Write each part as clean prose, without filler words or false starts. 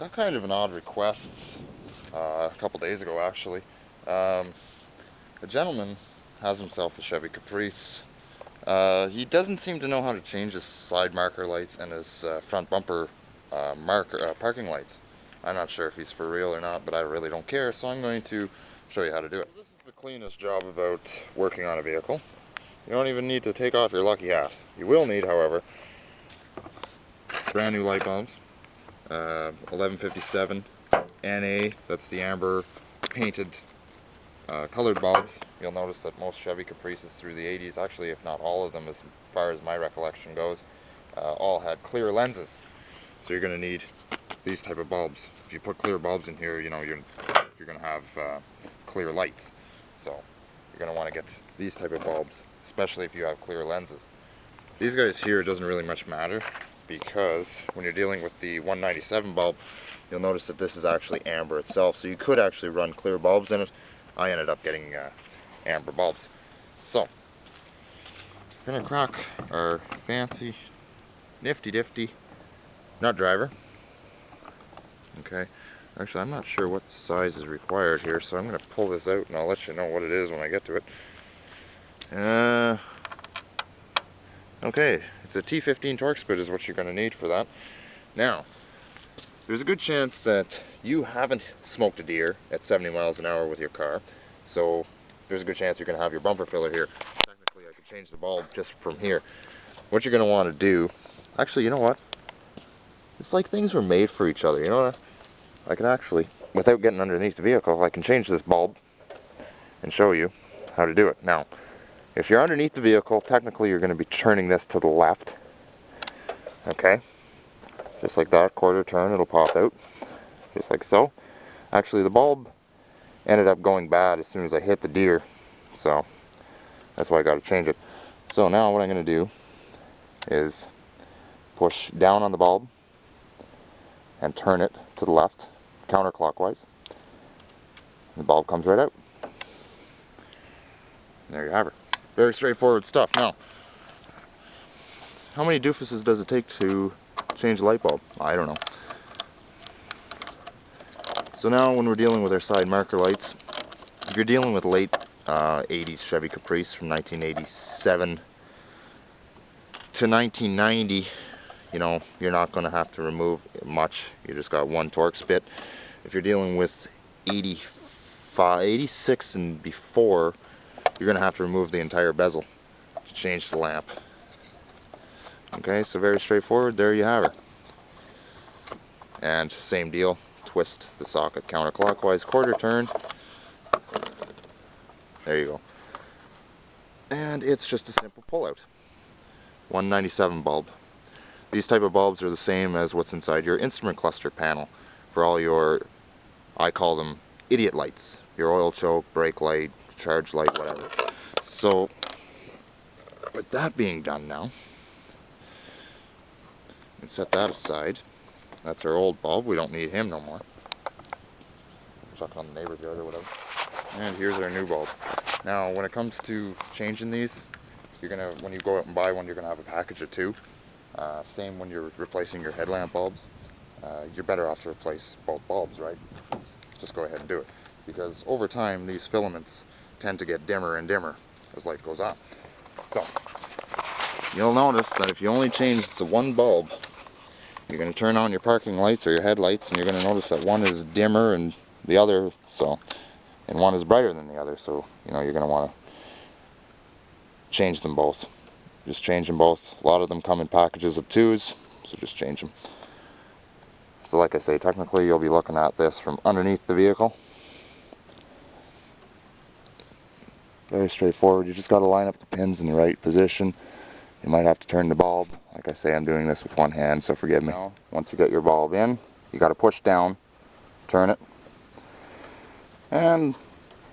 got kind of an odd request a couple days ago, actually. A gentleman has himself a Chevy Caprice. He doesn't seem to know how to change his side marker lights and his front bumper parking lights. I'm not sure if he's for real or not, but I really don't care, so I'm going to show you how to do it. This is the cleanest job about working on a vehicle. You don't even need to take off your lucky hat. You will need, however, brand new light bulbs. 1157 NA, that's the amber painted colored bulbs. You'll notice that most Chevy Caprices through the 80s, actually if not all of them as far as my recollection goes, all had clear lenses. So you're going to need these type of bulbs. If you put clear bulbs in here, you know, you're going to have clear lights. So you're going to want to get these type of bulbs, especially if you have clear lenses. These guys here, it doesn't really much matter, because when you're dealing with the 197 bulb, you'll notice that this is actually amber itself, so you could actually run clear bulbs in it. I ended up getting amber bulbs. So, we're going to crack our fancy, nifty nut driver. Okay, actually I'm not sure what size is required here, so I'm going to pull this out and I'll let you know what it is when I get to it. Okay, it's a T15 Torx bit is what you're going to need for that. Now, there's a good chance that you haven't smoked a deer at 70 miles an hour with your car, so there's a good chance you're going to have your bumper filler here. Technically, I could change the bulb just from here. What you're going to want to do, actually, you know what? It's like things were made for each other, you know what? I can actually, without getting underneath the vehicle, I can change this bulb and show you how to do it. Now, if you're underneath the vehicle, technically you're going to be turning this to the left. Okay? Just like that, quarter turn, it'll pop out. Just like so. Actually, the bulb ended up going bad as soon as I hit the deer. So, that's why I got to change it. So now what I'm going to do is push down on the bulb and turn it to the left, counterclockwise. The bulb comes right out. There you have it. Very straightforward stuff. Now, how many doofuses does it take to change the light bulb? I don't know. So now when we're dealing with our side marker lights, if you're dealing with late 80s Chevy Caprice from 1987 to 1990, you know, you're not going to have to remove much. You just got one Torx bit. If you're dealing with 86 and before, you're going to have to remove the entire bezel to change the lamp. Okay, so very straightforward. There you have it. And same deal. Twist the socket counterclockwise, quarter turn. There you go. And it's just a simple pull-out. 197 bulb. These type of bulbs are the same as what's inside your instrument cluster panel for all your, I call them idiot lights. Your oil choke, brake light, charge light, whatever. So, with that being done now, we set that aside. That's our old bulb. We don't need him no more. Chuck on the neighbor's yard or whatever. And here's our new bulb. Now, when it comes to changing these, you're gonna, when you go out and buy one, you're gonna have a package of two. Same when you're replacing your headlamp bulbs. You're better off to replace both bulbs, right? Just go ahead and do it. Because over time, these filaments tend to get dimmer and dimmer as light goes on. So, you'll notice that if you only change the one bulb, you're going to turn on your parking lights or your headlights, and you're going to notice that one is dimmer and the other, and one is brighter than the other. So, you know, you're going to want to change them both. Just change them both. A lot of them come in packages of twos, so just change them. So like I say, technically you'll be looking at this from underneath the vehicle. Very straightforward. You just got to line up the pins in the right position. You might have to turn the bulb. Like I say, I'm doing this with one hand, so forgive me. Now, once you get your bulb in, you got to push down, turn it, and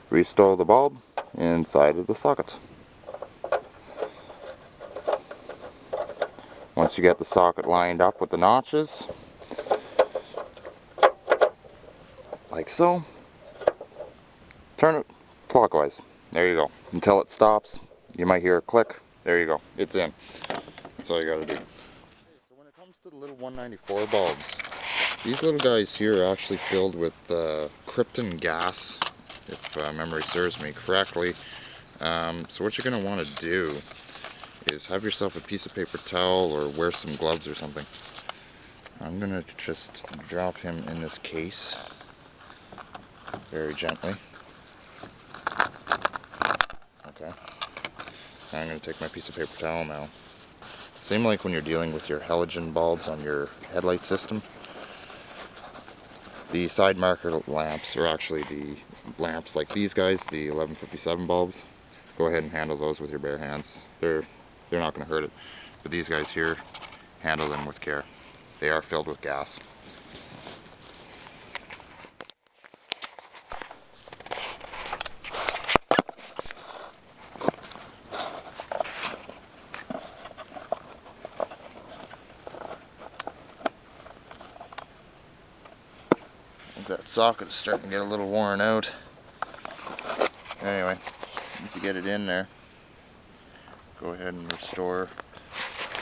restore the bulb inside of the socket. Once you get the socket lined up with the notches, like so, turn it clockwise. There you go. Until it stops, you might hear a click. There you go. It's in. That's all you gotta do. Okay, so when it comes to the little 194 bulbs, These little guys here are actually filled with krypton gas, if memory serves me correctly. So what you're going to want to do is have yourself a piece of paper towel or wear some gloves or something. I'm going to just drop him in this case very gently. Okay. I'm going to take my piece of paper towel now. Same like when you're dealing with your halogen bulbs on your headlight system. The side marker lamps are actually the lamps like these guys, the 1157 bulbs. Go ahead and handle those with your bare hands. They're not going to hurt it. But these guys here, handle them with care. They are filled with gas. That socket is starting to get a little worn out. Anyway, once you get it in there, go ahead and restore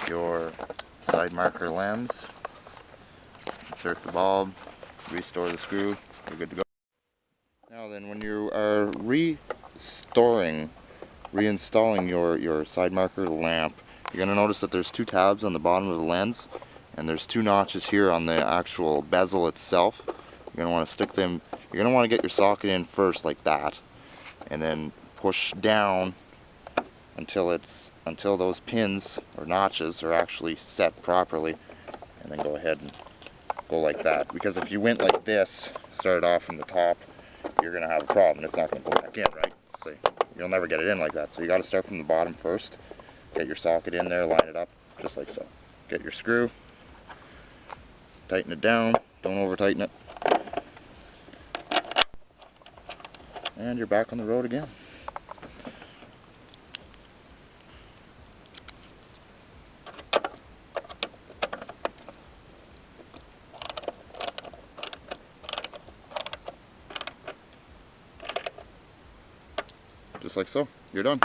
your side marker lens. Insert the bulb, restore the screw, you're good to go. Now then, when you are reinstalling your side marker lamp, you're going to notice that there's two tabs on the bottom of the lens, and there's two notches here on the actual bezel itself. You're going to want to stick them, you're going to want to get your socket in first like that, and then push down until those pins or notches are actually set properly, and then go ahead and go like that. Because if you went like this, started off from the top, you're going to have a problem. It's not going to go back in, right? So you'll never get it in like that. So you got to start from the bottom first, get your socket in there, line it up just like so. Get your screw, tighten it down, don't over tighten it, and you're back on the road again. Just like so, you're done.